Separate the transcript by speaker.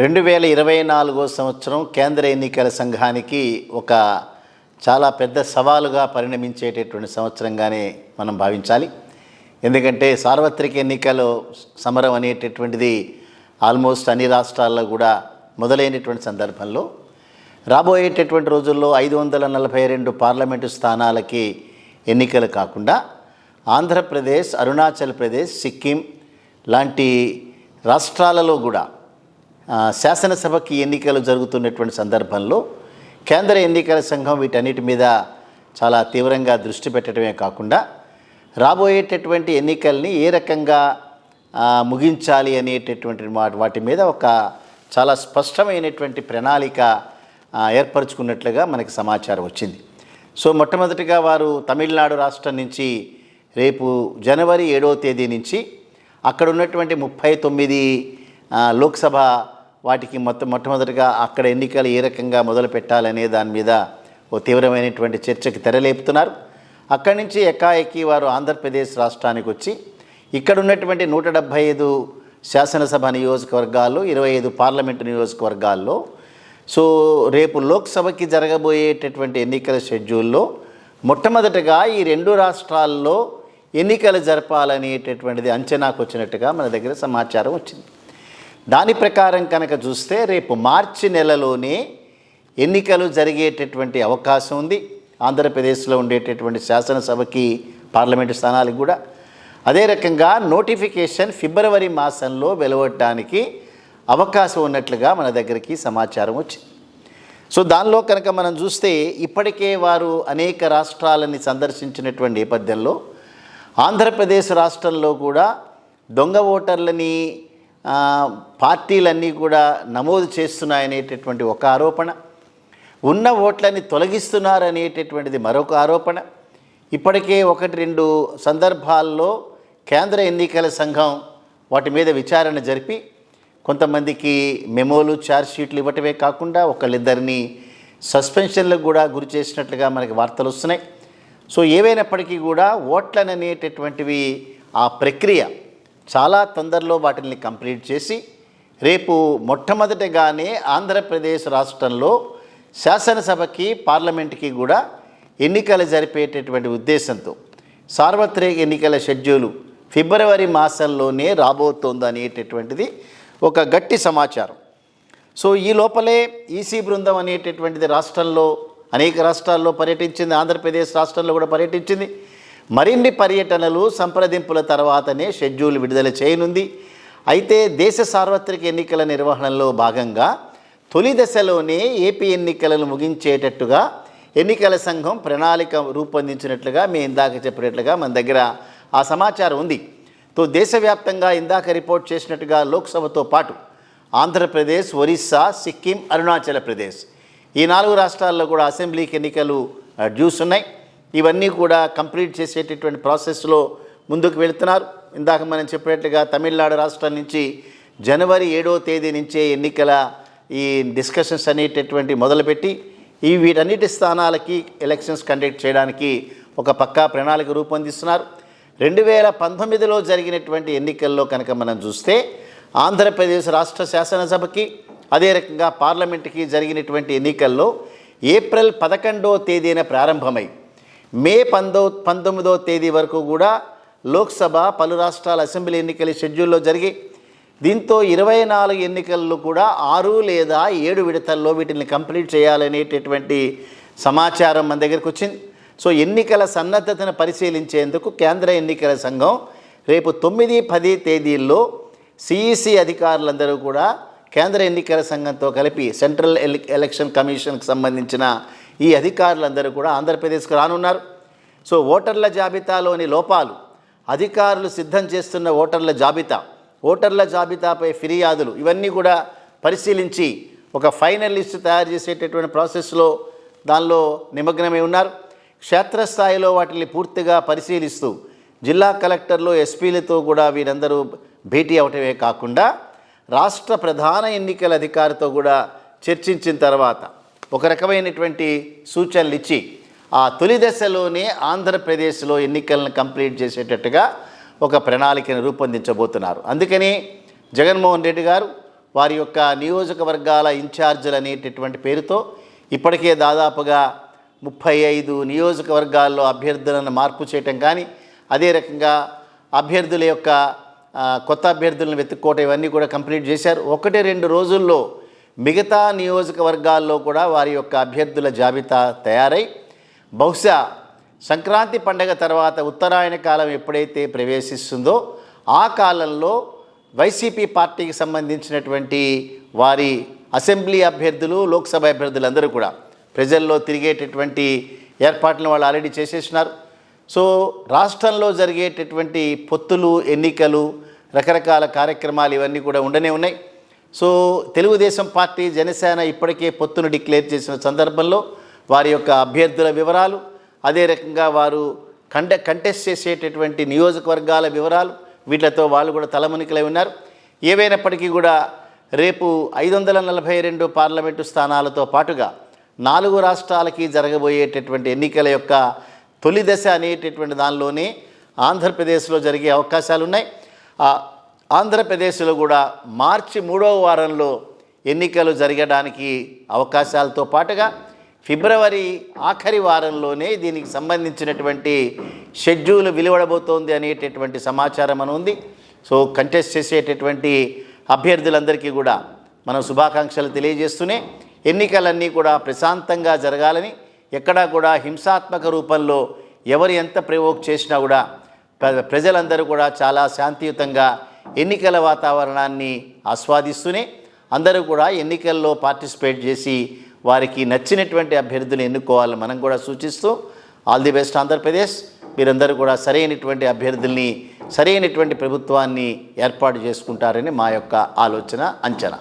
Speaker 1: 2024 సంవత్సరం కేంద్ర ఎన్నికల సంఘానికి ఒక చాలా పెద్ద సవాలుగా పరిణమించేటటువంటి సంవత్సరంగానే మనం భావించాలి. ఎందుకంటే సార్వత్రిక ఎన్నికల సమరం అనేటటువంటిది ఆల్మోస్ట్ అన్ని రాష్ట్రాల్లో కూడా మొదలైనటువంటి సందర్భంలో రాబోయేటటువంటి రోజుల్లో 542 పార్లమెంటు స్థానాలకి ఎన్నికలు కాకుండా ఆంధ్రప్రదేశ్, అరుణాచల్ ప్రదేశ్, సిక్కిం లాంటి రాష్ట్రాలలో కూడా శాసనసభకి ఎన్నికలు జరుగుతున్నటువంటి సందర్భంలో కేంద్ర ఎన్నికల సంఘం వీటన్నిటి మీద చాలా తీవ్రంగా దృష్టి పెట్టడమే కాకుండా రాబోయేటటువంటి ఎన్నికల్ని ఏ రకంగా ముగించాలి అనేటటువంటి వాటి మీద ఒక చాలా స్పష్టమైనటువంటి ప్రణాళిక ఏర్పరచుకున్నట్లుగా మనకి సమాచారం వచ్చింది. సో మొట్టమొదటిగా వారు తమిళనాడు రాష్ట్రం నుంచి రేపు జనవరి 7వ తేదీ నుంచి అక్కడ ఉన్నటువంటి 39 లోక్సభ వాటికి మొట్టమొదటిగా అక్కడ ఎన్నికలు ఏ రకంగా మొదలు పెట్టాలనే దాని మీద ఓ తీవ్రమైనటువంటి చర్చకి తెరలేపుతున్నారు. అక్కడి నుంచి ఎక్కాఎక్కి వారు ఆంధ్రప్రదేశ్ రాష్ట్రానికి వచ్చి ఇక్కడ ఉన్నటువంటి 175 శాసనసభ నియోజకవర్గాల్లో 25 పార్లమెంటు నియోజకవర్గాల్లో సో రేపు లోక్సభకి జరగబోయేటటువంటి ఎన్నికల షెడ్యూల్లో మొట్టమొదటగా ఈ 2 రాష్ట్రాల్లో ఎన్నికలు జరపాలనేటటువంటిది అంచనాకు వచ్చినట్టుగా మన దగ్గర సమాచారం వచ్చింది. దాని ప్రకారం కనుక చూస్తే రేపు మార్చి నెలలోనే ఎన్నికలు జరిగేటటువంటి అవకాశం ఉంది. ఆంధ్రప్రదేశ్లో ఉండేటటువంటి శాసనసభకి, పార్లమెంటు స్థానాలకు కూడా అదే రకంగా నోటిఫికేషన్ ఫిబ్రవరి మాసంలో వెలువడటానికి అవకాశం ఉన్నట్లుగా మన దగ్గరికి సమాచారం వచ్చింది. సో దానిలో కనుక మనం చూస్తే ఇప్పటికే వారు అనేక రాష్ట్రాలని సందర్శించినటువంటి నేపథ్యంలో ఆంధ్రప్రదేశ్ రాష్ట్రంలో కూడా దొంగ ఓటర్లని పార్టీలన్నీ కూడా నమోదు చేస్తున్నాయనేటటువంటి ఒక ఆరోపణ, ఉన్న ఓట్లని తొలగిస్తున్నారనేటటువంటిది మరొక ఆరోపణ. ఇప్పటికే 1-2 సందర్భాల్లో కేంద్ర ఎన్నికల సంఘం వాటి మీద విచారణ జరిపి కొంతమందికి మెమోలు, ఛార్జ్షీట్లు ఇవ్వటమే కాకుండా ఒకళ్ళిద్దరిని సస్పెన్షన్లకు కూడా గురి చేసినట్లుగా మనకి వార్తలు వస్తున్నాయి. సో ఏవైనప్పటికీ కూడా ఓట్లను అనేటటువంటివి ఆ ప్రక్రియ చాలా తొందరలో వాటిని కంప్లీట్ చేసి రేపు మొట్టమొదటిగానే ఆంధ్రప్రదేశ్ రాష్ట్రంలో శాసనసభకి, పార్లమెంటుకి కూడా ఎన్నికలు జరిపేటటువంటి ఉద్దేశంతో సార్వత్రిక ఎన్నికల షెడ్యూలు ఫిబ్రవరి మాసంలోనే రాబోతోంది అనేటటువంటిది ఒక గట్టి సమాచారం. సో ఈ లోపలే ఈసీ బృందం అనేటటువంటిది రాష్ట్రంలో అనేక రాష్ట్రాల్లో పర్యటించింది, ఆంధ్రప్రదేశ్ రాష్ట్రంలో కూడా పర్యటించింది. మరిన్ని పర్యటనలు, సంప్రదింపుల తర్వాతనే షెడ్యూల్ విడుదల చేయనుంది. అయితే దేశ సార్వత్రిక ఎన్నికల నిర్వహణలో భాగంగా తొలి దశలోనే ఏపీ ఎన్నికలను ముగించేటట్టుగా ఎన్నికల సంఘం ప్రణాళిక రూపొందించినట్లుగా మేము ఇందాక చెప్పినట్లుగా మన దగ్గర ఆ సమాచారం ఉంది. తో దేశవ్యాప్తంగా ఇందాక రిపోర్ట్ చేసినట్టుగా లోక్సభతో పాటు ఆంధ్రప్రదేశ్, ఒరిస్సా, సిక్కిం, అరుణాచల్ ప్రదేశ్ ఈ 4 రాష్ట్రాల్లో కూడా అసెంబ్లీకి ఎన్నికలు డ్యూస్ ఉన్నాయి. ఇవన్నీ కూడా కంప్లీట్ చేసేటటువంటి ప్రాసెస్లో ముందుకు వెళుతున్నారు. ఇందాక మనం చెప్పినట్లుగా తమిళనాడు రాష్ట్రం నుంచి జనవరి 7వ తేదీ నుంచే ఎన్నికల ఈ డిస్కషన్స్ అనేటటువంటి మొదలుపెట్టి వీటన్నిటి స్థానాలకి ఎలక్షన్స్ కండక్ట్ చేయడానికి ఒక పక్కా ప్రణాళిక రూపొందిస్తున్నారు. 2019లో జరిగినటువంటి ఎన్నికల్లో కనుక మనం చూస్తే ఆంధ్రప్రదేశ్ రాష్ట్ర శాసనసభకి అదే రకంగా పార్లమెంటుకి జరిగినటువంటి ఎన్నికల్లో ఏప్రిల్ 11వ తేదీన ప్రారంభమై మే 19వ తేదీ వరకు కూడా లోక్సభ, పలు రాష్ట్రాల అసెంబ్లీ ఎన్నికల షెడ్యూల్లో జరిగి దీంతో 24 ఎన్నికల్లో కూడా 6 లేదా 7 విడతల్లో వీటిని కంప్లీట్ చేయాలనేటటువంటి సమాచారం మన దగ్గరికి వచ్చింది. సో ఎన్నికల సన్నద్ధతను పరిశీలించేందుకు కేంద్ర ఎన్నికల సంఘం రేపు 9, 10 తేదీల్లో సిఈసి అధికారులందరూ కూడా కేంద్ర ఎన్నికల సంఘంతో కలిపి సెంట్రల్ ఎలక్షన్ కమిషన్కి సంబంధించిన ఈ అధికారులందరూ కూడా ఆంధ్రప్రదేశ్కు రానున్నారు. సో ఓటర్ల జాబితాలోని లోపాలు, అధికారులు సిద్ధం చేస్తున్న ఓటర్ల జాబితాపై ఫిర్యాదులు ఇవన్నీ కూడా పరిశీలించి ఒక ఫైనల్ లిస్టు తయారు చేసేటటువంటి ప్రాసెస్లో దానిలో నిమగ్నమై ఉన్నారు. క్షేత్రస్థాయిలో వాటిని పూర్తిగా పరిశీలిస్తూ జిల్లా కలెక్టర్లు, ఎస్పీలతో కూడా వీరందరూ భేటీ అవటమే కాకుండా రాష్ట్ర ప్రధాన ఎన్నికల అధికారితో కూడా చర్చించిన తర్వాత ఒక రకమైనటువంటి సూచనలు ఇచ్చి ఆ తొలి దశలోనే ఆంధ్రప్రదేశ్లో ఎన్నికలను కంప్లీట్ చేసేటట్టుగా ఒక ప్రణాళికను రూపొందించబోతున్నారు. అందుకని జగన్మోహన్ రెడ్డి గారు వారి యొక్క నియోజకవర్గాల ఇన్ఛార్జీలు అనేటటువంటి పేరుతో ఇప్పటికే దాదాపుగా 35 నియోజకవర్గాల్లో అభ్యర్థులను మార్పు చేయటం కానీ, అదే రకంగా అభ్యర్థుల యొక్క కొత్త అభ్యర్థులను వెతుక్కోవటం ఇవన్నీ కూడా కంప్లీట్ చేశారు. 1-2 రోజుల్లో మిగతా నియోజకవర్గాల్లో కూడా వారి యొక్క అభ్యర్థుల జాబితా తయారై బహుశా సంక్రాంతి పండగ తర్వాత ఉత్తరాయణ కాలం ఎప్పుడైతే ప్రవేశిస్తుందో ఆ కాలంలో వైసీపీ పార్టీకి సంబంధించినటువంటి వారి అసెంబ్లీ అభ్యర్థులు, లోక్సభ అభ్యర్థులందరూ కూడా ప్రజల్లో తిరిగేటటువంటి ఏర్పాట్లను వాళ్ళు ఆల్రెడీ చేసేసినారు. సో రాష్ట్రంలో జరిగేటటువంటి పొత్తులు, ఎన్నికలు, రకరకాల కార్యక్రమాలు ఇవన్నీ కూడా ఉండనే ఉన్నాయి. సో తెలుగుదేశం పార్టీ, జనసేన ఇప్పటికే పొత్తును డిక్లేర్ చేసిన సందర్భంలో వారి యొక్క అభ్యర్థుల వివరాలు, అదే రకంగా వారు కంటెస్ట్ చేసేటటువంటి నియోజకవర్గాల వివరాలు, వీటితో వాళ్ళు కూడా తలమునికలై ఉన్నారు. ఏవైనప్పటికీ కూడా రేపు 542 పార్లమెంటు స్థానాలతో పాటుగా 4 రాష్ట్రాలకి జరగబోయేటటువంటి ఎన్నికల యొక్క తొలి దశ అనేటటువంటి దానిలోనే ఆంధ్రప్రదేశ్లో జరిగే అవకాశాలు ఉన్నాయి. ఆంధ్రప్రదేశ్లో కూడా మార్చి 3వ వారంలో ఎన్నికలు జరగడానికి అవకాశాలతో పాటుగా ఫిబ్రవరి ఆఖరి వారంలోనే దీనికి సంబంధించినటువంటి షెడ్యూల్ వెలువడబోతోంది అనేటటువంటి సమాచారం అని ఉంది. సో కంటెస్ట్ చేసేటటువంటి అభ్యర్థులందరికీ కూడా మనం శుభాకాంక్షలు తెలియజేస్తూనే ఎన్నికలన్నీ కూడా ప్రశాంతంగా జరగాలని, ఎక్కడా కూడా హింసాత్మక రూపంలో ఎవరు ఎంత ప్రవోక్ చేసినా కూడా ప్రజలందరూ కూడా చాలా శాంతియుతంగా ఎన్నికల వాతావరణాన్ని ఆస్వాదిస్తూనే అందరూ కూడా ఎన్నికల్లో పార్టిసిపేట్ చేసి వారికి నచ్చినటువంటి అభ్యర్థులు ఎన్నుకోవాలని మనం కూడా సూచిస్తూ ఆల్ ది బెస్ట్ ఆంధ్రప్రదేశ్. మీరందరూ కూడా సరైనటువంటి అభ్యర్థుల్ని, సరైనటువంటి ప్రభుత్వాన్ని ఏర్పాటు చేసుకుంటారని మా యొక్క ఆలోచన, అంచనా.